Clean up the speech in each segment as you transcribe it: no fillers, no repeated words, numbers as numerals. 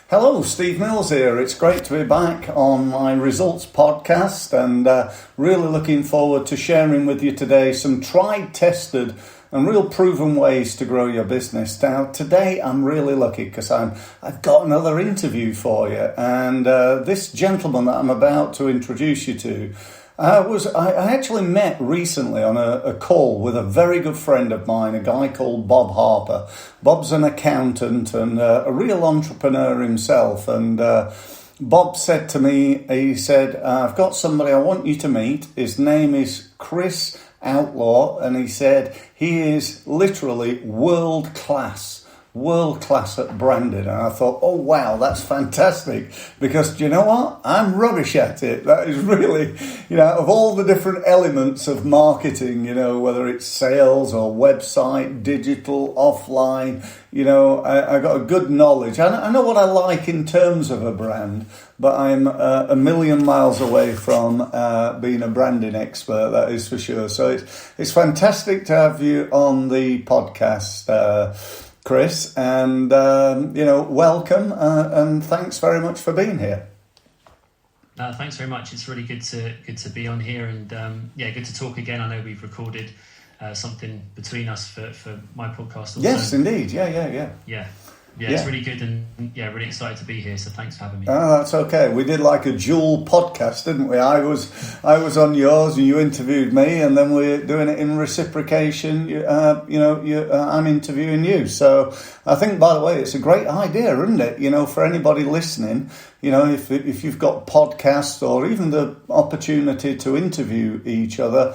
Hello, Steve Mills here. It's great to be back on my results podcast and really looking forward to sharing with you today some tried, tested and real proven ways to grow your business. Now, today I'm really lucky because I've got another interview for you, and this gentleman that I'm about to introduce you to I actually met recently on a call with a very good friend of mine, a guy called Bob Harper. Bob's an accountant and a real entrepreneur himself. And Bob said to me, he said, I've got somebody I want you to meet. His name is Chris Outlaw. And he said he is literally world class at branding. And I thought, oh wow, that's fantastic, because do you know what, I'm rubbish at it. That is really, of all the different elements of marketing, whether it's sales or website, digital, offline, I got a good knowledge. I know what I like in terms of a brand, but I'm a million miles away from being a branding expert, that is for sure. So it's fantastic to have you on the podcast, Chris, and welcome, and thanks very much for being here. Thanks very much. It's really good to be on here, and good to talk again. I know we've recorded something between us for my podcast also. Yes, indeed. Yeah. It's really good, and really excited to be here. So thanks for having me. Oh, that's okay. We did like a dual podcast, didn't we? I was on yours, and you interviewed me, and then we're doing it in reciprocation. I'm interviewing you. So I think, by the way, it's a great idea, isn't it? For anybody listening, if you've got podcasts or even the opportunity to interview each other,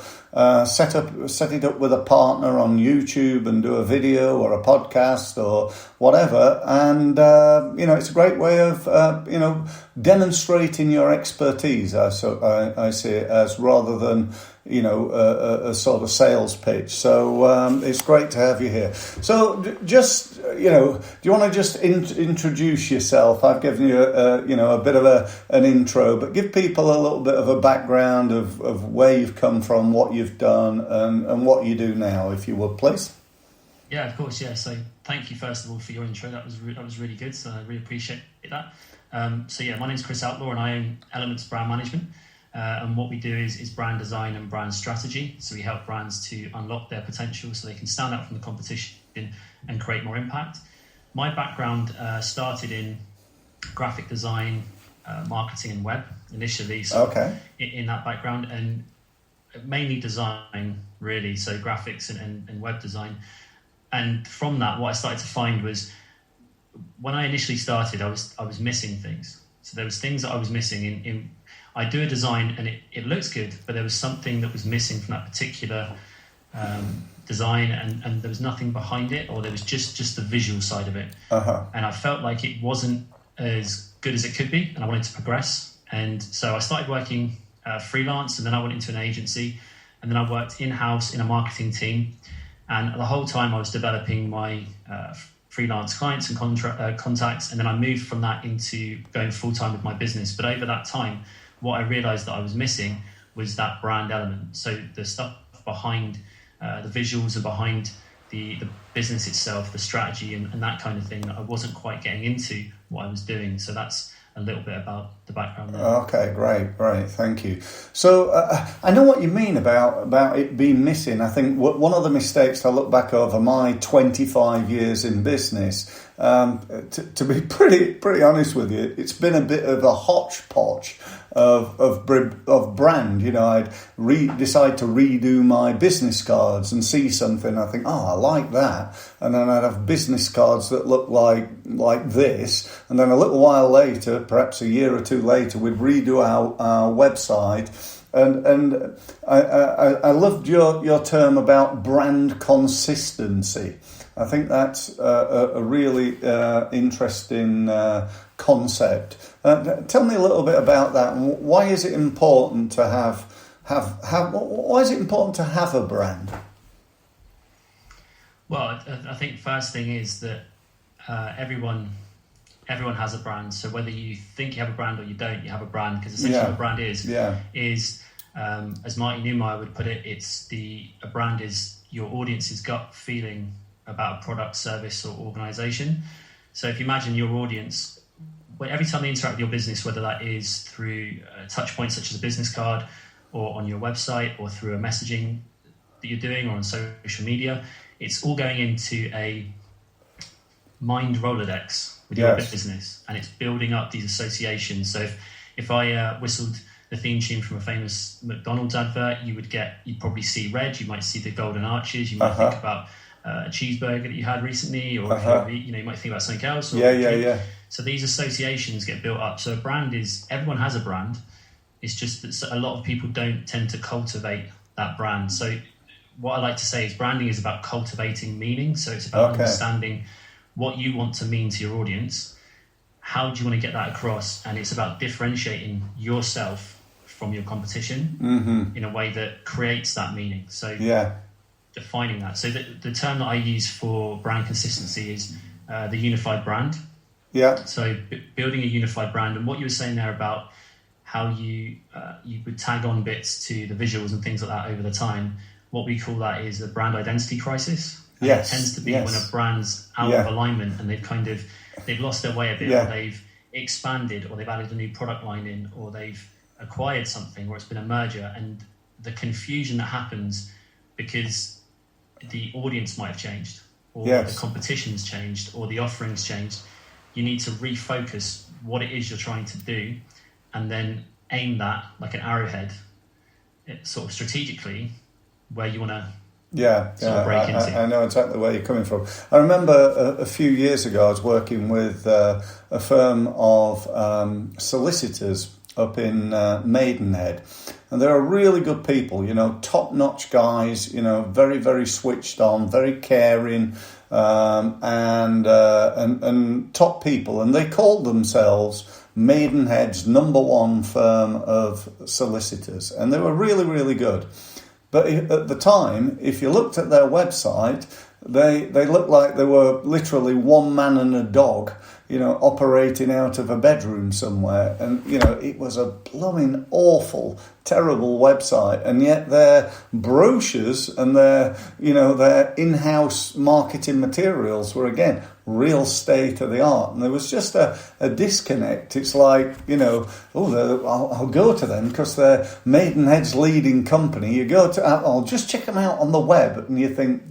set it up with a partner on YouTube and do a video or a podcast or whatever, and it's a great way of demonstrating your expertise. I see it as, rather than a sort of sales pitch. So it's great to have you here. So just do you want to just introduce yourself? I've given you a bit of an intro, but give people a little bit of a background of where you've come from, what you've done, and what you do now, if you would, please. Yeah, of course. Yeah. So thank you first of all for your intro. That was really good. So I really appreciate that. My name's Chris Outlaw, and I own Elements Brand Management. And what we do is brand design and brand strategy. So we help brands to unlock their potential so they can stand out from the competition and create more impact. My background started in graphic design, marketing and web initially. So okay. In that background, and mainly design really. So graphics and web design. And from that, what I started to find was, when I initially started, I was missing things. So there was things that I was missing in I do a design and it looks good, but there was something that was missing from that particular design, and there was nothing behind it, or there was just the visual side of it. Uh-huh. And I felt like it wasn't as good as it could be, and I wanted to progress. And so I started working freelance, and then I went into an agency, and then I worked in-house in a marketing team. And the whole time I was developing my freelance clients and contacts, and then I moved from that into going full-time with my business. But over that time, what I realized that I was missing was that brand element. So the stuff behind the visuals and behind the business itself, the strategy and that kind of thing, that I wasn't quite getting into what I was doing. So that's a little bit about the background there. Okay, great, thank you. So I know what you mean about it being missing. I think one of the mistakes I look back over my 25 years in business, to be pretty honest with you, it's been a bit of a hodgepodge of brand. I'd decide to redo my business cards and see something, I think, I like that, and then I'd have business cards that look like this, and then a little while later, perhaps a year or two later, we'd redo our website. And I loved your term about brand consistency. I think that's a really interesting concept. Tell me a little bit about that. Why is it important to have why is it important to have a brand? Well, I think first thing is that everyone has a brand. So whether you think you have a brand or you don't, you have a brand, because essentially what a brand is as Marty Neumeier would put it, a brand is your audience's gut feeling about a product, service or organization. So if you imagine your audience every time they interact with your business, whether that is through touch points such as a business card or on your website or through a messaging that you're doing or on social media, it's all going into a mind Rolodex with your business, and it's building up these associations. So if I whistled the theme tune from a famous McDonald's advert, you'd probably see red, you might see the golden arches, you might think about a cheeseburger that you had recently, or if you might think about something else. So these associations get built up. So a brand everyone has a brand. It's just that a lot of people don't tend to cultivate that brand. So what I like to say is branding is about cultivating meaning. So it's about understanding what you want to mean to your audience. How do you want to get that across? And it's about differentiating yourself from your competition in a way that creates that meaning. So defining that. So the term that I use for brand consistency is the unified brand. Yeah. So building a unified brand, and what you were saying there about how you would tag on bits to the visuals and things like that over the time. What we call that is a brand identity crisis. And it tends to be when a brand's out of alignment and they've lost their way a bit, or they've expanded, or they've added a new product line in, or they've acquired something, or it's been a merger, and the confusion that happens because the audience might have changed, or the competition's changed, or the offering's changed. You need to refocus what it is you're trying to do, and then aim that like an arrowhead, sort of strategically, where you want to break into. I know exactly where you're coming from. I remember a few years ago, I was working with a firm of solicitors up in Maidenhead, and they're really good people, top-notch guys, very, very switched on, very caring, and top people, and they called themselves Maidenhead's #1 firm of solicitors, and they were really, really good. But at the time, if you looked at their website, they looked like they were literally one man and a dog, operating out of a bedroom somewhere. And, it was a blooming awful, terrible website. And yet their brochures and their in-house marketing materials were, again, real state of the art. And there was just a disconnect. It's like, I'll go to them because they're Maidenhead's leading company. You go to, I'll just check them out on the web, and you think,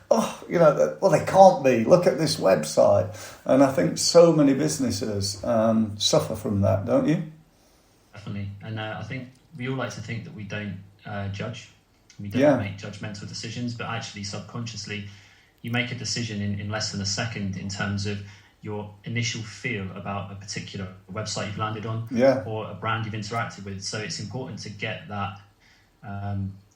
well, they can't be. Look at this website. And I think so many businesses suffer from that, don't you? Definitely. And I think we all like to think that we don't judge. We don't make judgmental decisions, but actually subconsciously you make a decision in less than a second in terms of your initial feel about a particular website you've landed on or a brand you've interacted with. So it's important to get that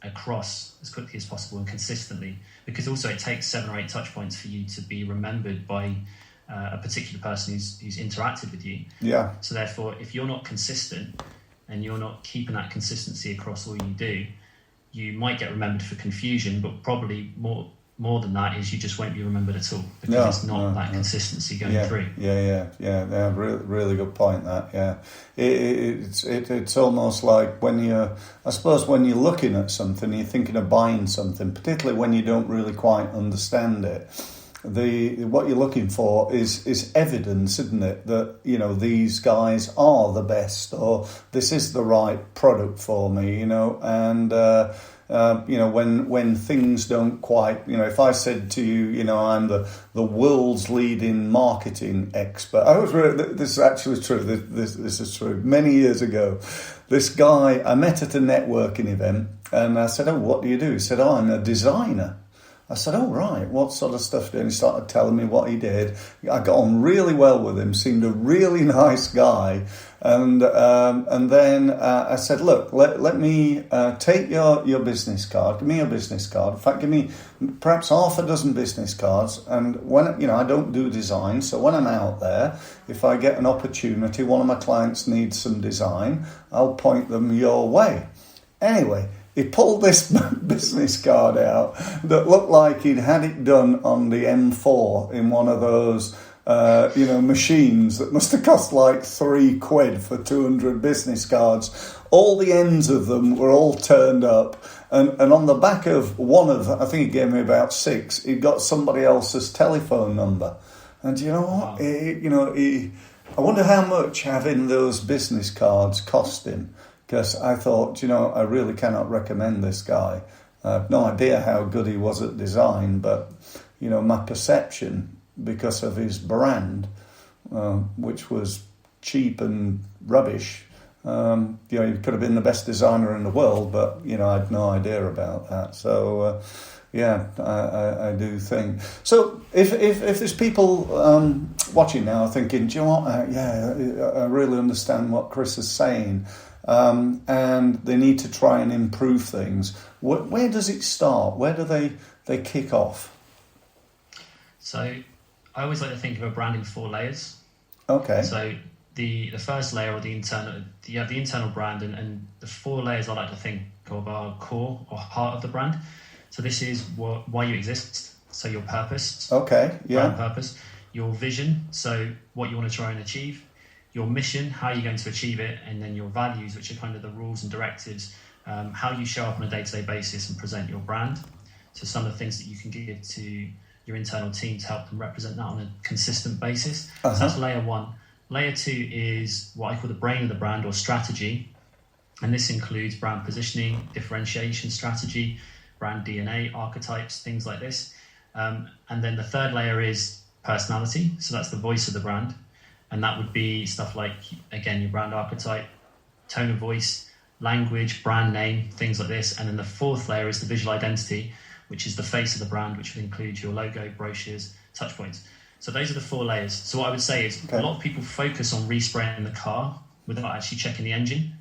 across as quickly as possible and consistently, because also it takes 7 or 8 touch points for you to be remembered by a particular person who's interacted with you. Yeah. So therefore, if you're not consistent and you're not keeping that consistency across all you do, you might get remembered for confusion, but probably more than that is you just won't be remembered at all, because it's not that consistency going through. Yeah. Really good point. That it's almost like when you're looking at something, you're thinking of buying something, particularly when you don't really quite understand it. What you're looking for is evidence, isn't it? That these guys are the best, or this is the right product for me. And when things don't quite, if I said to you, I'm the world's leading marketing expert. This is actually true. This is true. Many years ago, this guy I met at a networking event, and I said, "Oh, what do you do?" He said, "Oh, I'm a designer." I said, "Oh, right, what sort of stuff do you do?" And he started telling me what he did. I got on really well with him, seemed a really nice guy. And then I said, "Look, let me take your business card. Give me your business card. In fact, give me perhaps half a dozen business cards. And when, I don't do design, so when I'm out there, if I get an opportunity, one of my clients needs some design, I'll point them your way." Anyway, he pulled this business card out that looked like he'd had it done on the M4 in one of those, machines that must have cost like £3 for 200 business cards. All the ends of them were all turned up. And on the back of one of them, I think he gave me about 6, he'd got somebody else's telephone number. And you know what? I wonder how much having those business cards cost him, because I thought, I really cannot recommend this guy. I have no idea how good he was at design, but, my perception, because of his brand, which was cheap and rubbish, he could have been the best designer in the world, but, I had no idea about that. So, I do think. So if there's people watching now thinking, do you know what, I really understand what Chris is saying, and they need to try and improve things, where does it start? Where do they kick off? So I always like to think of a brand in 4 layers. Okay. So the first layer, or the internal brand, and the 4 layers I like to think of are core or heart of the brand. So this is why you exist. So your purpose. Okay, yeah. Brand purpose. Your vision, so what you want to try and achieve. Your mission, how you're going to achieve it. And then your values, which are kind of the rules and directives, how you show up on a day-to-day basis and present your brand. So some of the things that you can give to your internal team to help them represent that on a consistent basis. So that's layer 1. Layer 2 is what I call the brain of the brand, or strategy. And this includes brand positioning, differentiation strategy, brand DNA, archetypes, things like this. And then the third layer is personality. So that's the voice of the brand. And that would be stuff like, again, your brand archetype, tone of voice, language, brand name, things like this. And then the fourth layer is the visual identity, which is the face of the brand, which would include your logo, brochures, touch points. So those are the 4 layers. So what I would say is a lot of people focus on respraying the car without actually checking the engine.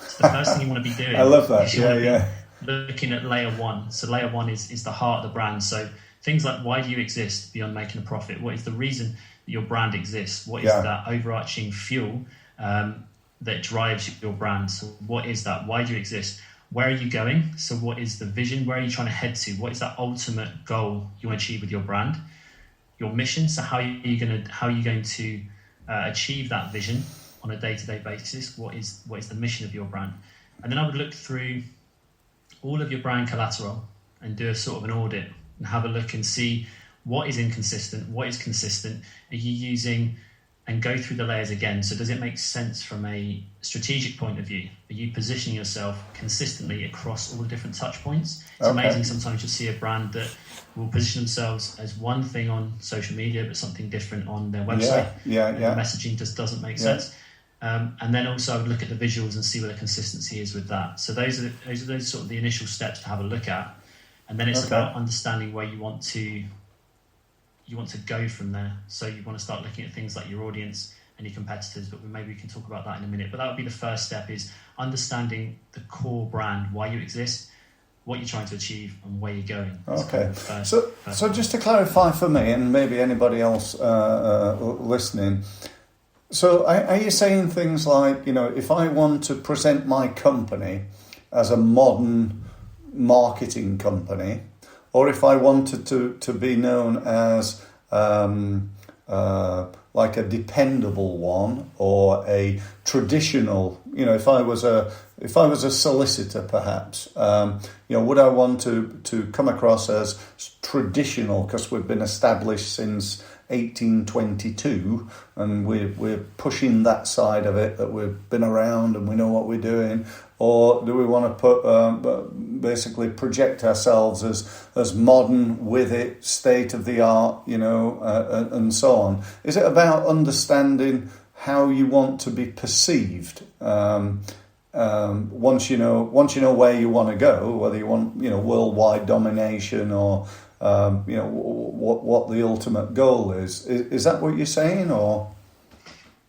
So the first thing you want to be doing I love that. Yeah. Looking at layer 1. So layer 1 is the heart of the brand. So things like, why do you exist beyond making a profit? What is the reason that your brand exists? What is that overarching fuel that drives your brand? So what is that? Why do you exist? Where are you going? So what is the vision? Where are you trying to head to? What is that ultimate goal you want to achieve with your brand? Your mission. So how are you going to achieve that vision on a day-to-day basis? What is the mission of your brand? And then I would look through all of your brand collateral and do a sort of an audit and have a look and see what is inconsistent, what is consistent. Are you using, and go through the layers again. So does it make sense from a strategic point of view? Are you positioning yourself consistently across all the different touch points? It's amazing. Sometimes you'll see a brand that will position themselves as one thing on social media, but something different on their website. The messaging just doesn't make sense. And then also I would look at the visuals and see where the consistency is with that. So those are sort of the initial steps to have a look at. And then it's about understanding where you want to go from there. So you want to start looking at things like your audience and your competitors, but maybe we can talk about that in a minute. But that would be the first step, is understanding the core brand, why you exist, what you're trying to achieve, and where you're going. Okay. So just to clarify for me, and maybe anybody else listening, so are you saying things like, if I want to present my company as a modern marketing company, or if I wanted to be known as like a dependable one, or a traditional, if I was a solicitor perhaps, would I want to come across as traditional because we've been established since 1822 and we're pushing that side of it, that we've been around and we know what we're doing? Or do we want to basically project ourselves as modern with it, state of the art, and so on? Is it about understanding how you want to be perceived? Once you know where you want to go, whether you want worldwide domination or what the ultimate goal is that what you're saying? Or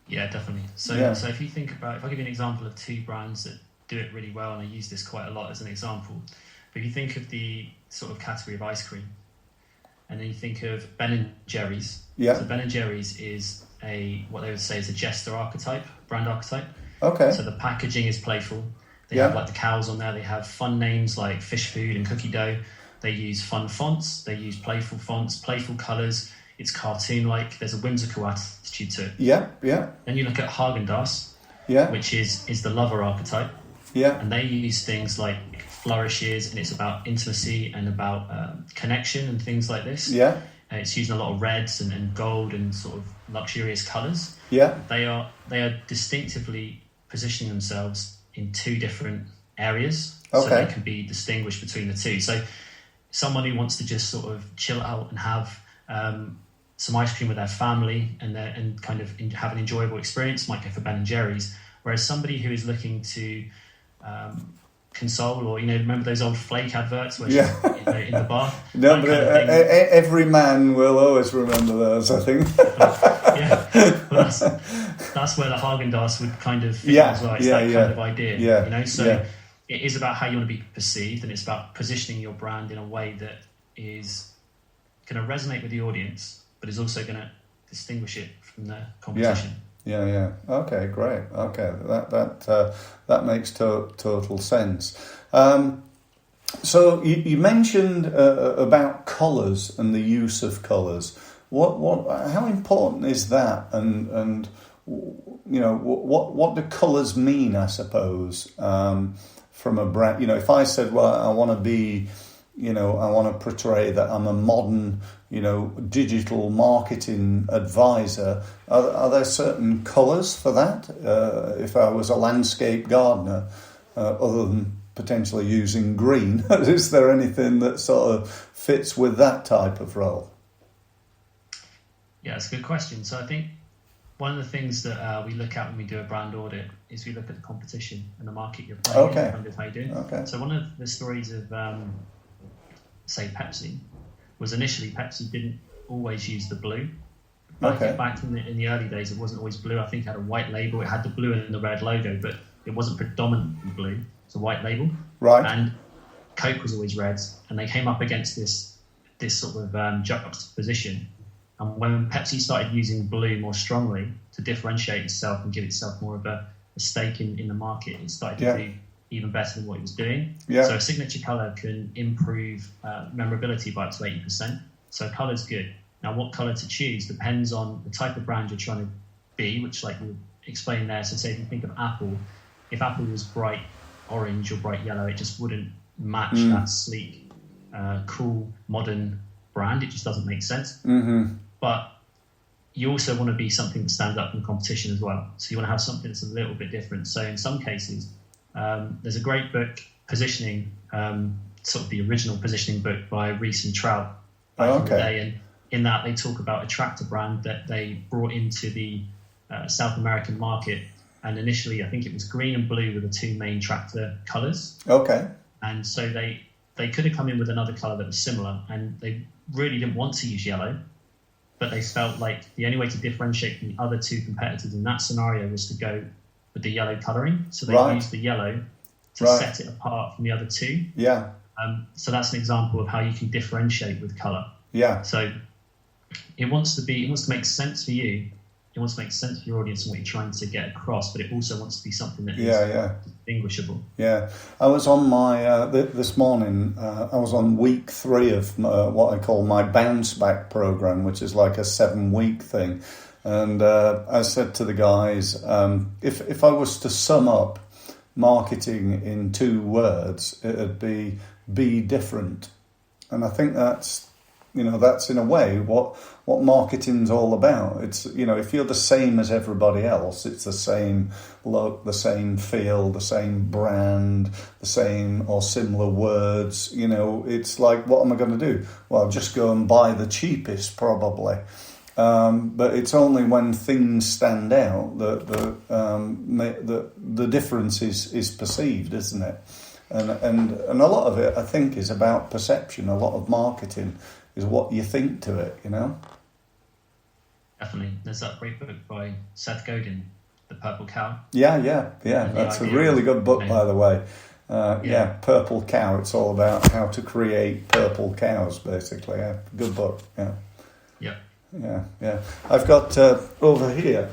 definitely. So if you think about, if I give you an example of 2 brands that do it really well, and I use this quite a lot as an example, but if you think of the sort of category of ice cream, and then you think of Ben and Jerry's. So Ben and Jerry's is what they would say is a jester archetype, brand archetype. Okay. So the packaging is playful. They have like the cows on there. They have fun names like fish food and cookie dough. They use fun fonts. They use playful fonts, playful colours. It's cartoon-like. There's a whimsical attitude to it. Then you look at Haagen-Dazs, which is the lover archetype. And they use things like flourishes, and it's about intimacy and about connection and things like this. it's using a lot of reds and gold and sort of luxurious colours. Yeah. They are distinctively positioning themselves in two different areas, so they can be distinguished between the two. So someone who wants to just sort of chill out and have some ice cream with their family and kind of have an enjoyable experience might go for Ben and Jerry's, whereas somebody who is looking to console, or remember those old Flake adverts where in the bar? No, but every man will always remember those, I think. Well, that's where the Haagen-Dazs would kind of fit as well. It's that kind of idea, So it is about how you want to be perceived, and it's about positioning your brand in a way that is going to resonate with the audience, but is also going to distinguish it from the competition. Yeah. Okay, great. Okay, that makes total sense. So you mentioned about colours and the use of colours. How important is that? And what do colours mean? I suppose from a brand. If I said, well, I want to be, I want to portray that I'm a modern, digital marketing advisor. Are there certain colours for that? If I was a landscape gardener, other than potentially using green, is there anything that sort of fits with that type of role? Yeah, that's a good question. So I think one of the things that we look at when we do a brand audit is we look at the competition and the market you're playing in, and kind of how you're doing. Okay. So one of the stories of, say, Pepsi, was initially Pepsi didn't always use the blue. Back in the early days, it wasn't always blue. I think it had a white label. It had the blue and the red logo, but it wasn't predominantly blue. It's a white label. Right. And Coke was always red, and they came up against this sort of juxtaposition. And when Pepsi started using blue more strongly to differentiate itself and give itself more of a stake in the market, it started to do even better than what it was doing. Yeah. So a signature colour can improve memorability by up to 80%. So colour's good. Now, what colour to choose depends on the type of brand you're trying to be, which, like you explained there, so say if you think of Apple, if Apple was bright orange or bright yellow, it just wouldn't match that sleek, cool, modern brand. It just doesn't make sense. Mm-hmm. But you also want to be something that stands up in competition as well. So you want to have something that's a little bit different. So in some cases, there's a great book, Positioning, sort of the original positioning book by Rees and Trout back in the day. And in that, they talk about a tractor brand that they brought into the South American market. And initially, I think it was green and blue were the two main tractor colours. Okay. And so they could have come in with another colour that was similar, and they really didn't want to use yellow. But they felt like the only way to differentiate from the other two competitors in that scenario was to go with the yellow colouring. So they used the yellow to set it apart from the other two. Yeah. So that's an example of how you can differentiate with colour. Yeah. So it wants to make sense for you. It wants to make sense for your audience and what you're trying to get across, but it also wants to be something that is distinguishable. Yeah. I was on my, this morning, I was on week 3 of what I call my bounce back program, which is like a 7-week thing. And I said to the guys, if I was to sum up marketing in 2 words, it'd be different. And I think that's in a way what marketing's all about. It's, if you're the same as everybody else, it's the same look, the same feel, the same brand, the same or similar words. It's like, what am I going to do? Well, just go and buy the cheapest, probably. But it's only when things stand out that the difference is perceived, isn't it? And a lot of it, I think, is about perception. A lot of marketing is what you think to it, Definitely. There's that great book by Seth Godin, The Purple Cow. Yeah. That's a really good book, by the way. Purple Cow. It's all about how to create purple cows, basically. Yeah, good book. Yeah. Yeah. I've got over here,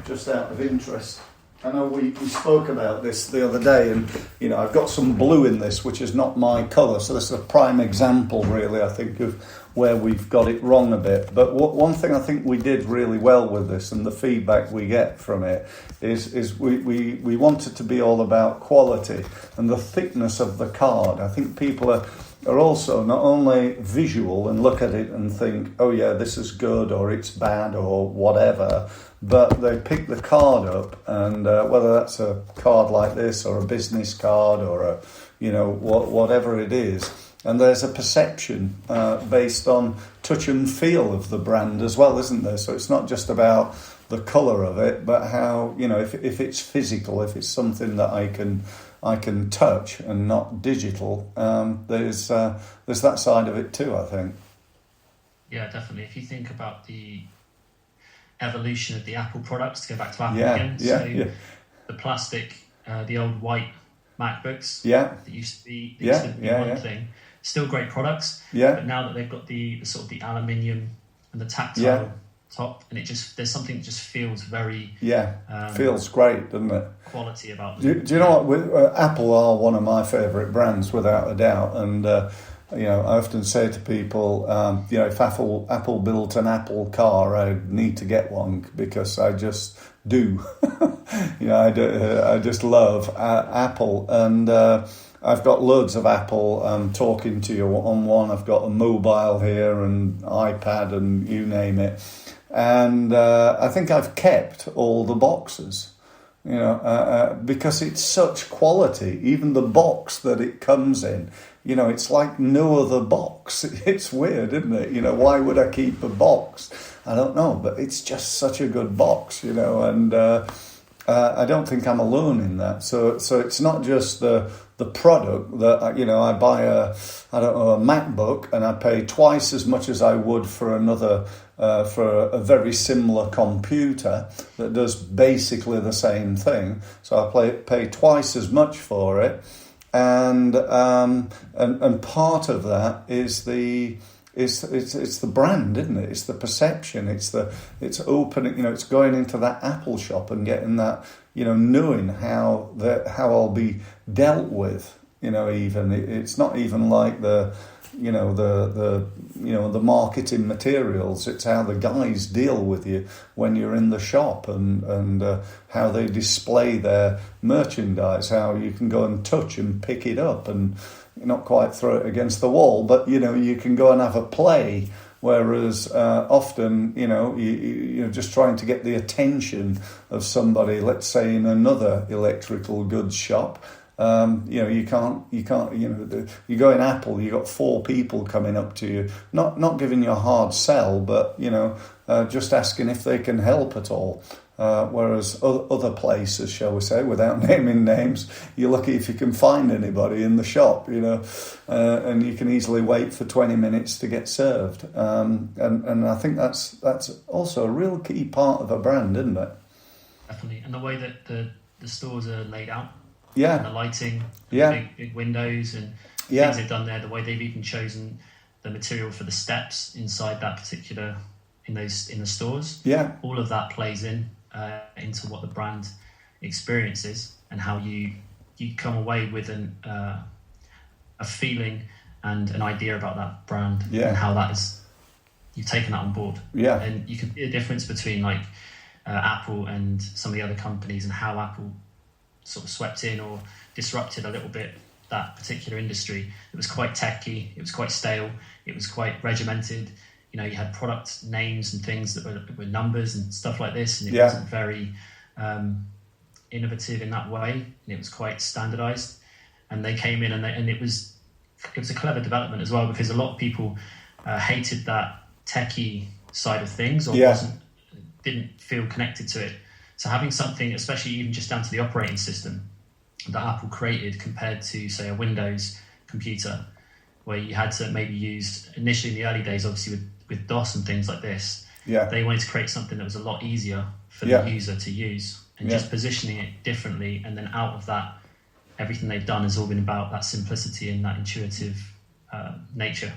just out of interest, I know we spoke about this the other day, and I've got some blue in this, which is not my colour, so this is a prime example, really, I think, of where we've got it wrong a bit. But one thing I think we did really well with this, and the feedback we get from it, is we want it to be all about quality and the thickness of the card. I think people are are also not only visual and look at it and think, oh yeah, this is good or it's bad or whatever, but they pick the card up, and whether that's a card like this or a business card or a, whatever it is, and there's a perception based on touch and feel of the brand as well, isn't there? So it's not just about the colour of it, but how, if it's physical, if it's something that I can touch and not digital, there's that side of it too, I think. Yeah, definitely. If you think about the evolution of the Apple products, to go back to Apple again, the plastic, the old white MacBooks, that used to be one thing. Still great products, but now that they've got the sort of the aluminium and the tactile top, and there's something that just feels very feels great, doesn't it? Quality about them. Do you know what? Apple are one of my favourite brands, without a doubt, and I often say to people, if Apple built an Apple car, I'd need to get one, because I just do. I just love Apple, and I've got loads of Apple. I'm talking to you on one. I've got a mobile here and iPad and you name it. And I think I've kept all the boxes, because it's such quality. Even the box that it comes in, it's like no other box. It's weird, isn't it? Why would I keep a box? I don't know, but it's just such a good box, and I don't think I'm alone in that. So it's not just the product that, I buy a MacBook and I pay twice as much as I would for another, for a very similar computer that does basically the same thing. So I pay twice as much for it. And part of that is it's the brand, isn't it? It's the perception. It's opening. It's going into that Apple shop and getting that. Knowing how I'll be dealt with. Even it's not even like the marketing materials. It's how the guys deal with you when you're in the shop, and how they display their merchandise. How you can go and touch and pick it up and not quite throw it against the wall, but you can go and have a play. Whereas often, you're just trying to get the attention of somebody, let's say in another electrical goods shop. You can't. You go in Apple, you got 4 people coming up to you, not giving you a hard sell, but just asking if they can help at all. Whereas other places, shall we say, without naming names, you're lucky if you can find anybody in the shop, and you can easily wait for 20 minutes to get served. And I think that's also a real key part of a brand, isn't it? Definitely, and the way that the stores are laid out, and the lighting, the big windows, and things they've done there, the way they've even chosen the material for the steps inside that particular in the stores, all of that plays into what the brand experience is, and how you come away with a feeling and an idea about that brand, and how that is, you've taken that on board, and you can see a difference between like Apple and some of the other companies, and how Apple sort of swept in or disrupted a little bit that particular industry. It was quite techy, it was quite stale, it was quite regimented. You had product names and things that were numbers and stuff like this, and it wasn't very innovative in that way, and it was quite standardized. And they came in, and it was a clever development as well, because a lot of people hated that techie side of things, or didn't feel connected to it. So having something, especially even just down to the operating system that Apple created, compared to say a Windows computer, where you had to maybe use initially in the early days, obviously with DOS and things like this, they wanted to create something that was a lot easier for the user to use, and just positioning it differently. And then out of that, everything they've done has all been about that simplicity and that intuitive nature.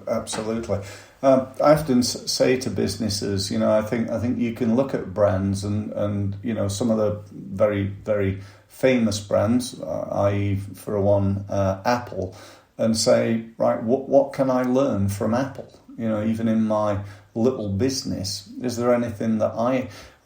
Absolutely. I often say to businesses, I think you can look at brands and some of the very, very famous brands, i.e. for one, Apple, and say, right, what can I learn from Apple? Even in my little business, is there anything that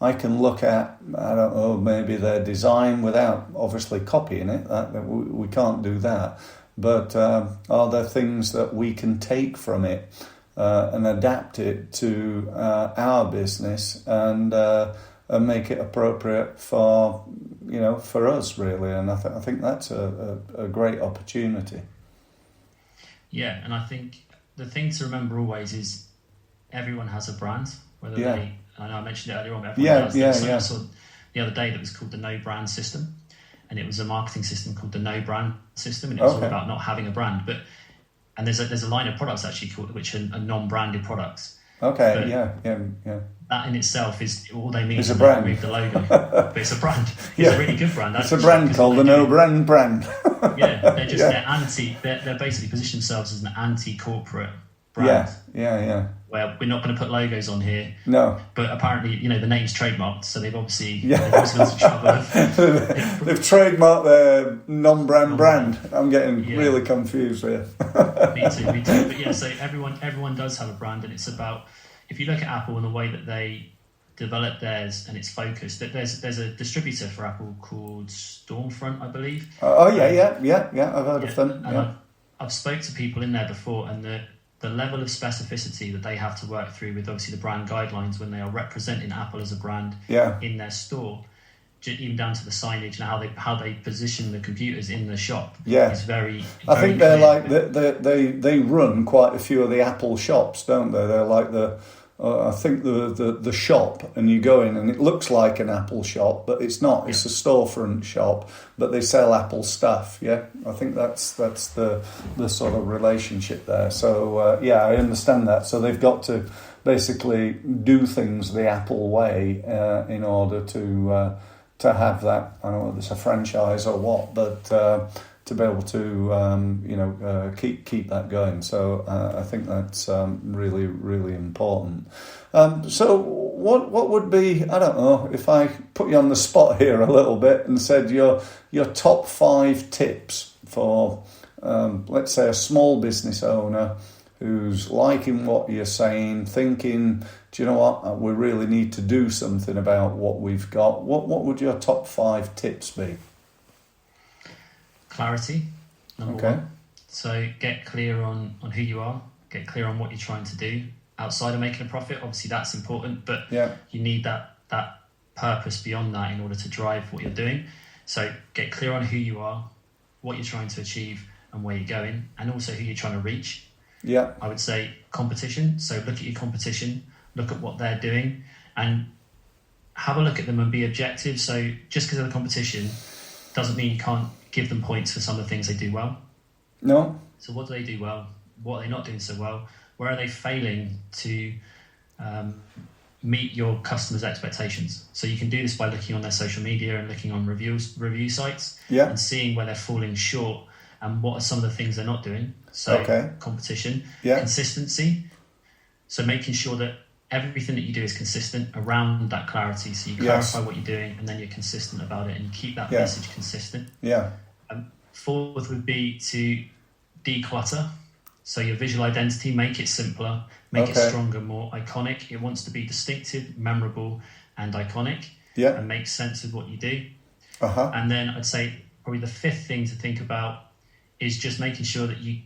I can look at? I don't know, maybe their design, without obviously copying it. We can't do that. but are there things that we can take from it and adapt it to our business and make it appropriate for for us really? And I think that's a great opportunity. Yeah, and I think the thing to remember always is everyone has a brand, whether they. I know I mentioned it earlier on. But everyone does. I saw the other day that was called the No Brand System, and it was a marketing system called the No Brand System, and it was all about not having a brand. And there's a line of products actually which are non-branded products. Okay. But yeah. That in itself is all they need. It's a brand. Remove the logo, but it's a brand. It's a really good brand. It's a brand called the No Brand brand. They're just they're anti. They're basically position themselves as an anti-corporate brand. Yeah. Where we're not going to put logos on here. No. But apparently, the name's trademarked, so they've obviously gone to trouble. They've trademarked their non-brand brand. I'm getting really confused here. Me too. But yeah, so everyone does have a brand, and it's about, if you look at Apple and the way that they develop theirs and it's focused, that there's a distributor for Apple called Stormfront, I believe. I've heard of them. And I've spoke to people in there before, and the level of specificity that they have to work through with obviously the brand guidelines when they are representing Apple as a brand in their store, even down to the signage and how they position the computers in the shop. It's very. I think they're clear. like they run quite a few of the Apple shops, don't they? They're like I think the shop, and you go in and it looks like an Apple shop, but it's not. It's a storefront shop, but they sell Apple stuff. Yeah, I think that's the sort of relationship there. So I understand that. So they've got to basically do things the Apple way in order to have that. I don't know whether it's a franchise or what, but to be able to keep that going. So I think that's really, really important. So what would be, I don't know, if I put you on the spot here a little bit and said your top 5 tips for let's say a small business owner who's liking what you're saying, thinking, do you know what, we really need to do something about what we've got. What would your top 5 tips be? Clarity, number one. So get clear on who you are, get clear on what you're trying to do outside of making a profit. Obviously that's important, but you need that purpose beyond that in order to drive what you're doing. So get clear on who you are, what you're trying to achieve and where you're going, and also who you're trying to reach. I would say competition. So look at your competition, look at what they're doing and have a look at them and be objective. So just because of the competition doesn't mean you can't give them points for some of the things they do well. No. So what do they do well? What are they not doing so well? Where are they failing to meet your customers' expectations? So you can do this by looking on their social media and looking on review sites and seeing where they're falling short and what are some of the things they're not doing. So competition, consistency. So making sure that everything that you do is consistent around that clarity. So you clarify what you're doing and then you're consistent about it and you keep that message consistent. Fourth would be to declutter. So your visual identity, make it simpler, make it stronger, more iconic. It wants to be distinctive, memorable and iconic and make sense of what you do. And then I'd say probably the fifth thing to think about is just making sure that you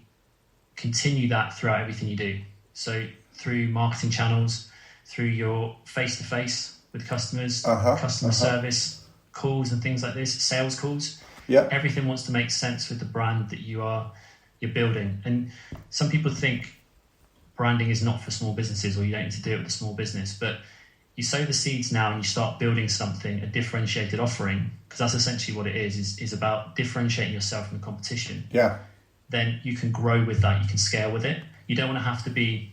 continue that throughout everything you do. So through marketing channels, through your face-to-face with customers, customer service calls and things like this, sales calls. Everything wants to make sense with the brand that you're building. And some people think branding is not for small businesses or you don't need to do it with a small business, but you sow the seeds now and you start building something, a differentiated offering, because that's essentially what it is about differentiating yourself from the competition. Then you can grow with that, you can scale with it. You don't want to have to be,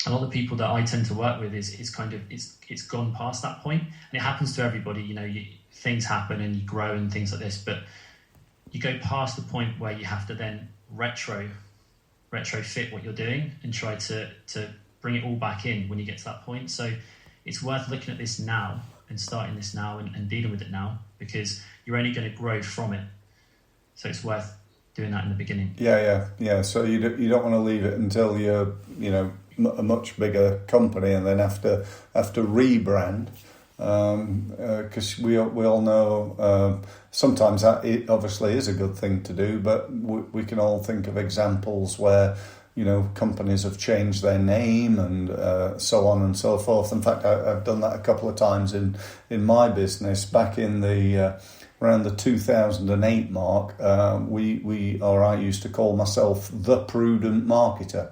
a lot of the people that I tend to work with is kind of, it's gone past that point. And it happens to everybody, things happen and you grow and things like this, but you go past the point where you have to then retrofit what you're doing and try to bring it all back in when you get to that point. So it's worth looking at this now and starting this now and dealing with it now, because you're only going to grow from it. So it's worth doing that in the beginning. So you don't want to leave it until you're a much bigger company and then have to rebrand. because we all know sometimes that it obviously is a good thing to do, but we can all think of examples where, you know, companies have changed their name and so on and so forth. In fact, I've done that a couple of times in my business. Back in the around the 2008 mark, I used to call myself the prudent marketer.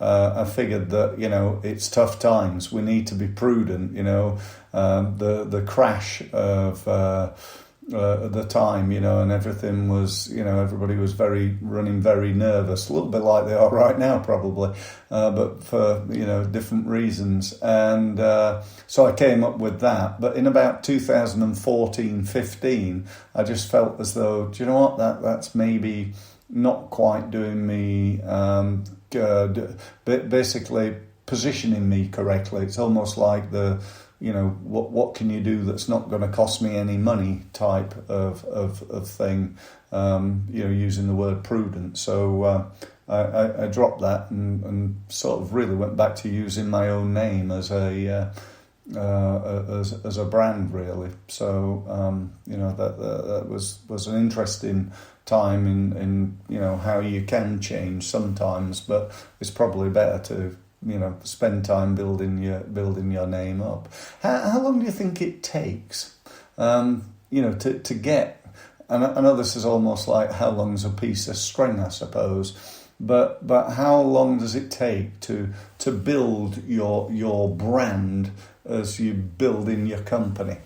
I figured that, you know, it's tough times. We need to be prudent. You know, the crash of the time, you know, and everything was, you know, everybody was running very nervous, a little bit like they are right now, probably, but for, you know, different reasons. And so I came up with that. But in about 2014-15, I just felt as though, do you know what, that's maybe not quite doing me good, but basically positioning me correctly. It's almost like the, you know, what can you do that's not going to cost me any money type of thing, you know, using the word prudent. So I dropped that and sort of really went back to using my own name as a brand, really. So you know, that was an interesting time in you know, how you can change sometimes, but it's probably better to, you know, spend time building your name up. How long do you think it takes, you know, to get? And I know this is almost like how long's a piece of string, I suppose, but how long does it take to build your brand as you build in your company?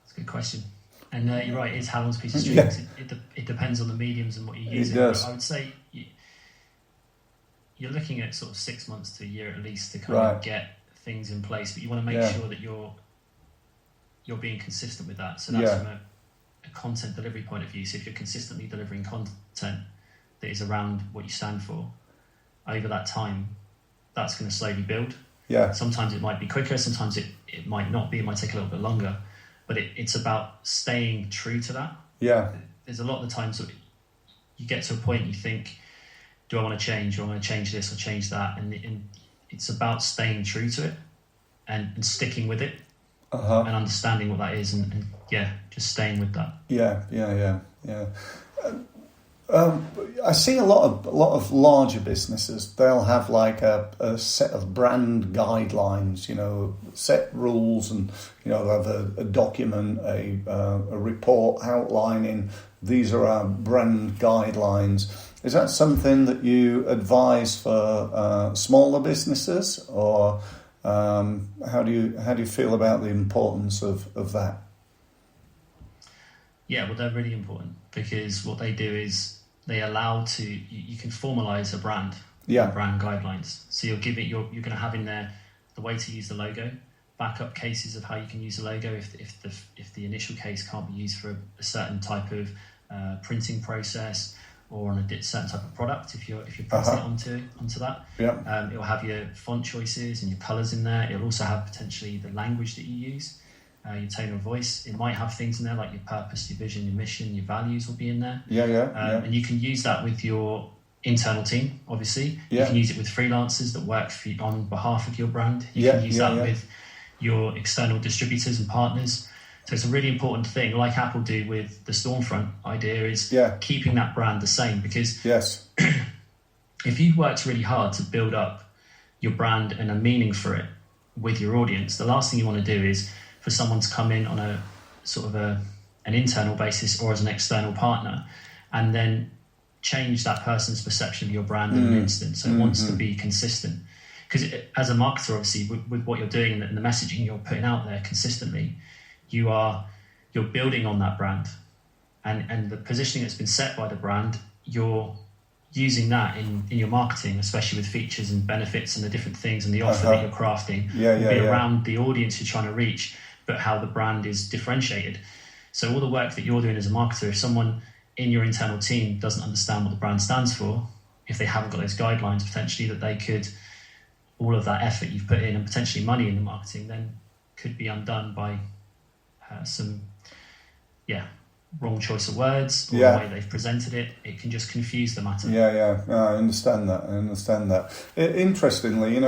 That's a good question. And you're right, it's how long's a piece of string. Yeah. It depends on the mediums and what you're using. It does. I would say you're looking at sort of 6 months to a year at least to kind of get things in place, but you want to make sure that you're being consistent with that. So that's from a content delivery point of view. So if you're consistently delivering content that is around what you stand for over that time, that's going to slowly build. Yeah. Sometimes it might be quicker, sometimes it might not be, it might take a little bit longer, but it's about staying true to that. Yeah. There's a lot of the times that you get to a point and you think, do I want to change? Do I want to change this or change that? And it's about staying true to it and sticking with it and understanding what that is and just staying with that. Yeah. I see a lot of larger businesses. They'll have like a set of brand guidelines, you know, set rules, and you know, they'll have a document, a report outlining these are our brand guidelines. Is that something that you advise for smaller businesses, or how do you feel about the importance of that? Yeah, well, they're really important because what they do is they allow you can formalize a brand, brand guidelines. So you're going to have in there the way to use the logo, backup cases of how you can use the logo if the initial case can't be used for a certain type of printing process or on a certain type of product. If you're printing it onto that, it will have your font choices and your colors in there. It'll also have potentially the language that you use. Your tone of voice. It might have things in there like your purpose, your vision, your mission, your values will be in there. And you can use that with your internal team, obviously. You can use it with freelancers that work for you on behalf of your brand. You can use that with your external distributors and partners. So it's a really important thing, like Apple do with the Stormfront idea, is keeping that brand the same. Because if you've worked really hard to build up your brand and a meaning for it with your audience, the last thing you want to do is for someone to come in on a sort of an internal basis or as an external partner and then change that person's perception of your brand in an instant. So it wants to be consistent. Because as a marketer, obviously, with what you're doing and the messaging you're putting out there consistently, you're building on that brand. And the positioning that's been set by the brand, you're using that in your marketing, especially with features and benefits and the different things and the offer that you're crafting around the audience you're trying to reach, but how the brand is differentiated. So all the work that you're doing as a marketer, if someone in your internal team doesn't understand what the brand stands for, if they haven't got those guidelines potentially that they could, all of that effort you've put in and potentially money in the marketing then could be undone by wrong choice of words or the way they've presented it. It can just confuse the matter. I understand that. Interestingly,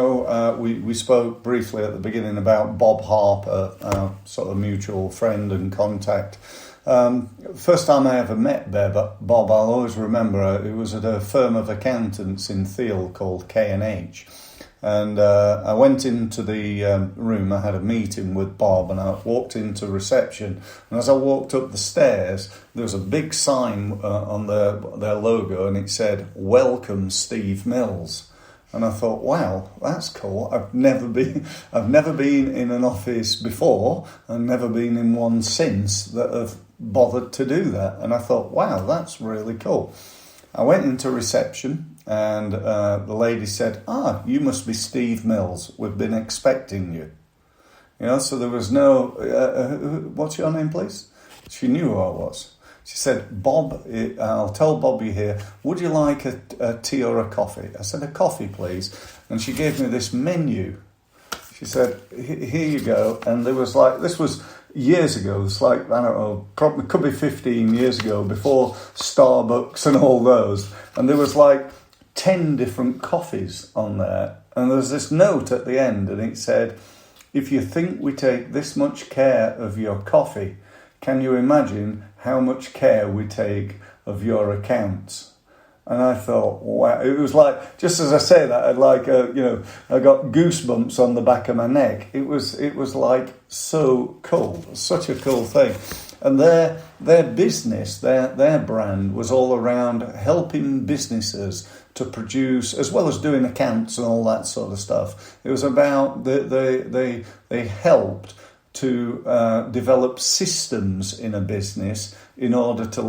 we spoke briefly at the beginning about Bob Harper, sort of mutual friend and contact. First time I ever met Bob, I'll always remember, it was at a firm of accountants in Thiel called K&H. And I went into the room, I had a meeting with Bob, and I walked into reception. And as I walked up the stairs, there was a big sign on their logo, and it said, "Welcome, Steve Mills." And I thought, wow, that's cool. I've never been in an office before, and never been in one since that have bothered to do that. And I thought, wow, that's really cool. I went into reception, and the lady said, "You must be Steve Mills. We've been expecting you." So there was no, what's your name, please? She knew who I was. She said, "Bob, I'll tell Bob you're here. Would you like a tea or a coffee?" I said, "A coffee, please." And she gave me this menu. She said, "Here you go." And there was this was years ago. It's I don't know, probably could be 15 years ago, before Starbucks and all those. And there was 10 different coffees on there. And there was this note at the end, and it said, "If you think we take this much care of your coffee, can you imagine how much care we take of your accounts?" And I thought, wow, it was just as I say that, I got goosebumps on the back of my neck. It was so cool, such a cool thing. And their business, their brand was all around helping businesses to produce, as well as doing accounts and all that sort of stuff. It was about they helped to develop systems in a business in order to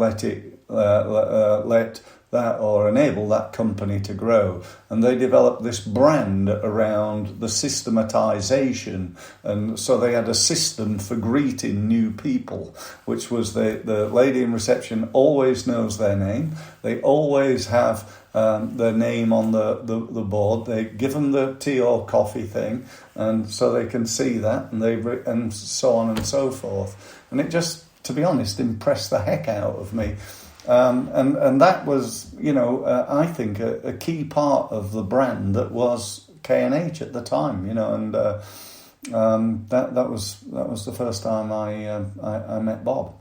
enable that company to grow. And they developed this brand around the systematization. And so they had a system for greeting new people, which was the lady in reception always knows their name. They always have their name on the board. They give them the tea or coffee thing, and so they can see that, and so on and so forth. And it just, to be honest, impressed the heck out of me. And that was, I think a key part of the brand that was K&H at the time, and that was the first time I met Bob.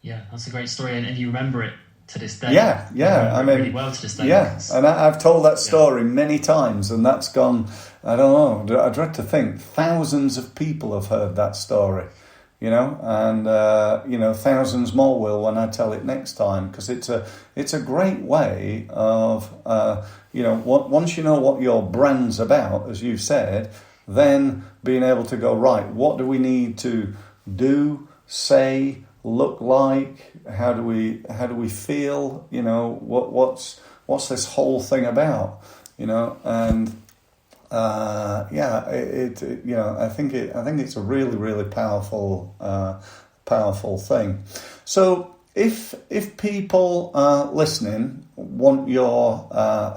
Yeah, that's a great story, and you remember it to this day. Yeah. I mean, really well to this day. Yeah, and I've told that story many times, and that's gone, I don't know, I'd dread to think thousands of people have heard that story. And thousands more will when I tell it next time, because it's a great way of, once you know what your brand's about, as you said, then being able to go, right, what do we need to do, say, look like? How do we feel? What's this whole thing about? And I think it's a really, really powerful thing. So if people listening want your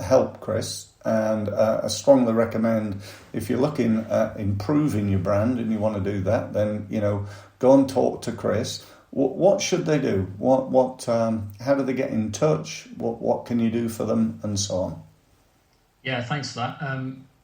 help, Chris, and I strongly recommend, if you're looking at improving your brand and you want to do that, then go and talk to Chris. What should they do? How do they get in touch? What can you do for them, and so on? Yeah, thanks for that.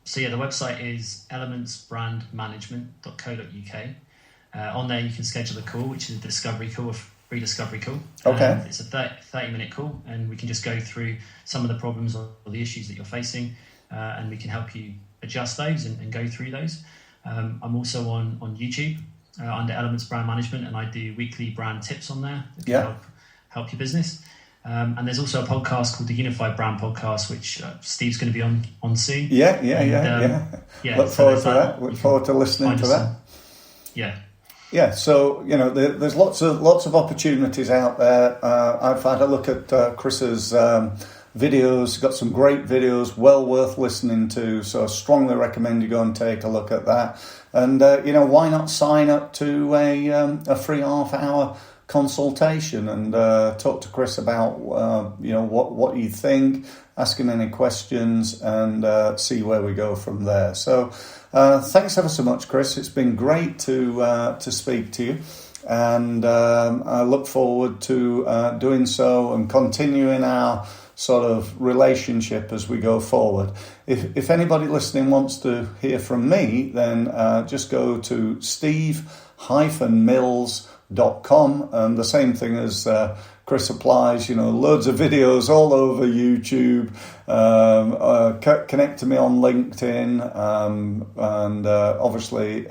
So the website is elementsbrandmanagement.co.uk. On there you can schedule a call, which is a discovery call, a free discovery call. Okay. It's a 30-minute call, and we can just go through some of the problems or the issues that you're facing, and we can help you adjust those and go through those. I'm also on YouTube under Elements Brand Management, and I do weekly brand tips on there that can help your business. And there's also a podcast called the Unified Brand Podcast, which Steve's going to be on soon. Yeah. Look forward to that. Look forward to listening to that. Yeah. So there's lots of opportunities out there. I've had a look at Chris's videos. Got some great videos, well worth listening to. So I strongly recommend you go and take a look at that. And why not sign up to a free half-hour consultation and talk to Chris about what you think, asking any questions, and see where we go from there. So thanks ever so much, Chris. It's been great to speak to you. and I look forward to doing so and continuing our sort of relationship as we go forward. If anybody listening wants to hear from me, then just go to steve-mills.com, and the same thing as Chris applies, loads of videos all over YouTube. Connect to me on LinkedIn, and obviously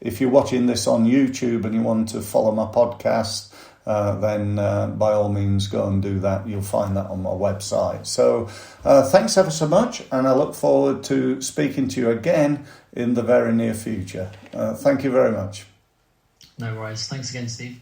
if you're watching this on YouTube and you want to follow my podcast, then by all means go and do that. You'll find that on my website. So thanks ever so much, and I look forward to speaking to you again in the very near future. Thank you very much. No worries. Thanks again, Steve.